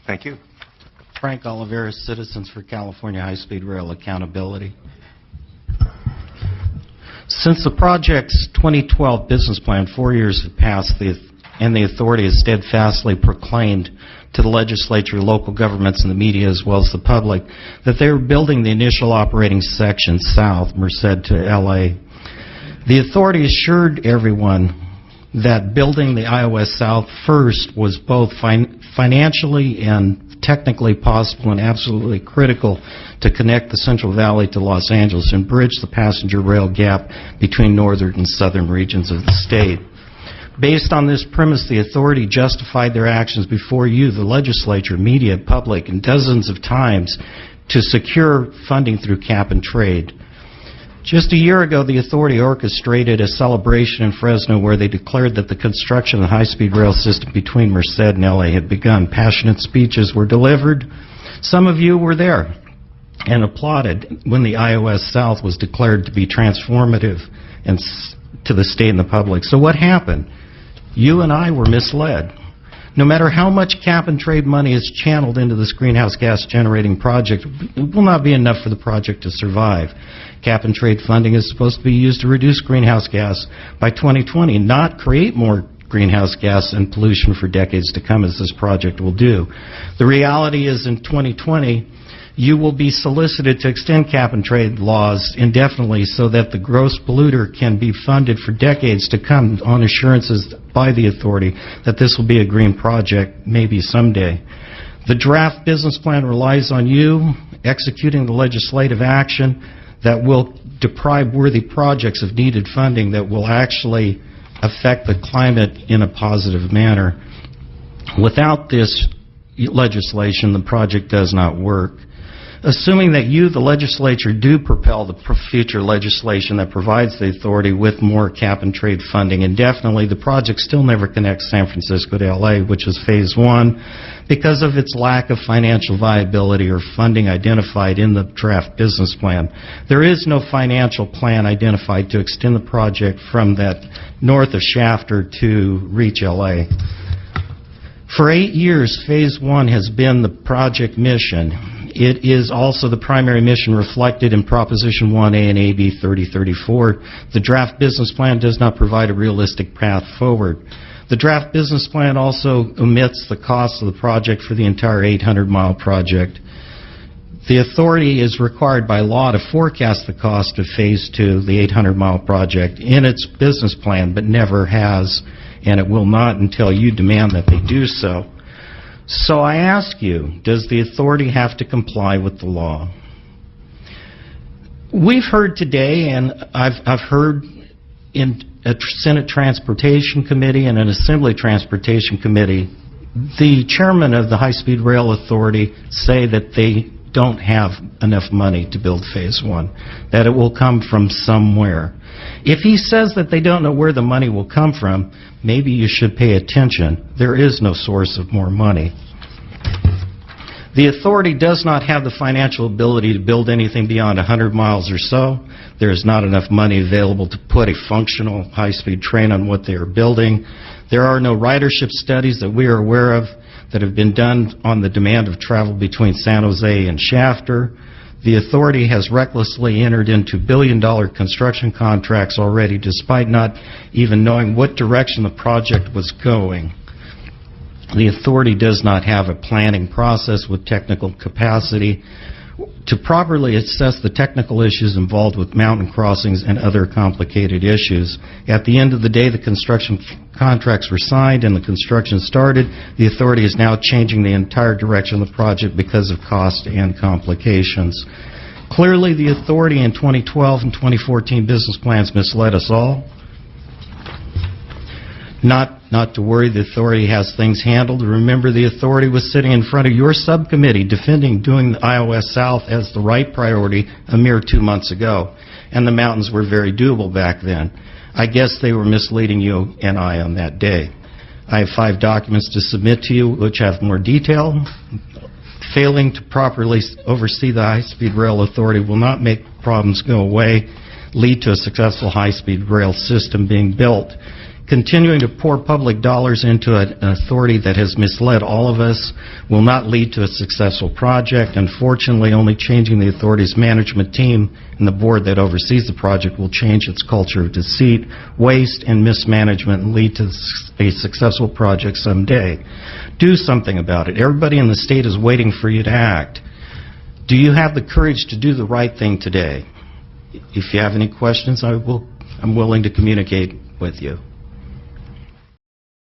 Thank you. Frank Oliveira, Citizens for California High-Speed Rail Accountability. Since the project's 2012 business plan, 4 years have passed, and the authority has steadfastly proclaimed to the legislature, local governments, and the media, as well as the public, that they were building the initial operating section south, Merced to L.A. The authority assured everyone that building the iOS South first was both financially and technically possible and absolutely critical to connect the Central Valley to Los Angeles and bridge the passenger rail gap between northern and southern regions of the state. Based on this premise, the authority justified their actions before you, the legislature, media, public, and dozens of times to secure funding through cap and trade. Just a year ago, the authority orchestrated a celebration in Fresno where they declared that the construction of the high-speed rail system between Merced and LA had begun. Passionate speeches were delivered. Some of you were there and applauded when the iOS South was declared to be transformative and to the state and the public. So what happened? You and I were misled. No matter how much cap and trade money is channeled into this greenhouse gas generating project, it will not be enough for the project to survive. Cap and trade funding is supposed to be used to reduce greenhouse gas by 2020, not create more greenhouse gas and pollution for decades to come, as this project will do. The reality is in 2020, you will be solicited to extend cap and trade laws indefinitely so that the gross polluter can be funded for decades to come on assurances by the authority that this will be a green project maybe someday. The draft business plan relies on you executing the legislative action that will deprive worthy projects of needed funding that will actually affect the climate in a positive manner. Without this legislation, the project does not work. Assuming that you, the legislature, do propel the future legislation that provides the authority with more cap and trade funding indefinitely, the project still never connects San Francisco to LA, which is phase one, because of its lack of financial viability or funding identified in the draft business plan. There is no financial plan identified to extend the project from that north of Shafter to reach LA. For 8 years, phase one has been the project mission. It is also the primary mission reflected in Proposition 1A and AB 3034. The draft business plan does not provide a realistic path forward. The draft business plan also omits the cost of the project for the entire 800-mile project. The authority is required by law to forecast the cost of Phase 2, the 800-mile project, in its business plan, but never has, and it will not until you demand that they do so. So I ask you, does the authority have to comply with the law? We've heard today, and I've heard in a Senate Transportation Committee and an Assembly Transportation Committee, the chairman of the High-Speed Rail Authority say that they don't have enough money to build Phase 1, that it will come from somewhere. If he says that they don't know where the money will come from, maybe you should pay attention. There is no source of more money. The authority does not have the financial ability to build anything beyond 100 miles or so. There is not enough money available to put a functional high-speed train on what they are building. There are no ridership studies that we are aware of that have been done on the demand of travel between San Jose and Shafter. The authority has recklessly entered into billion-dollar construction contracts already, despite not even knowing what direction the project was going. The authority does not have a planning process with technical capacity to properly assess the technical issues involved with mountain crossings and other complicated issues. At the end of the day, the construction contracts were signed and the construction started. The authority is now changing the entire direction of the project because of cost and complications. Clearly, the authority in 2012 and 2014 business plans misled us all. Not to worry, the authority has things handled. Remember, the authority was sitting in front of your subcommittee defending doing the iOS South as the right priority a mere 2 months ago. And the mountains were very doable back then. I guess they were misleading you and I on that day. I have 5 documents to submit to you which have more detail. Failing to properly oversee the high-speed rail authority will not make problems go away, lead to a successful high-speed rail system being built. Continuing to pour public dollars into an authority that has misled all of us will not lead to a successful project. Unfortunately, only changing the authority's management team and the board that oversees the project will change its culture of deceit, waste, and mismanagement and lead to a successful project someday. Do something about it. Everybody in the state is waiting for you to act. Do you have the courage to do the right thing today? If you have any questions, I'm willing to communicate with you.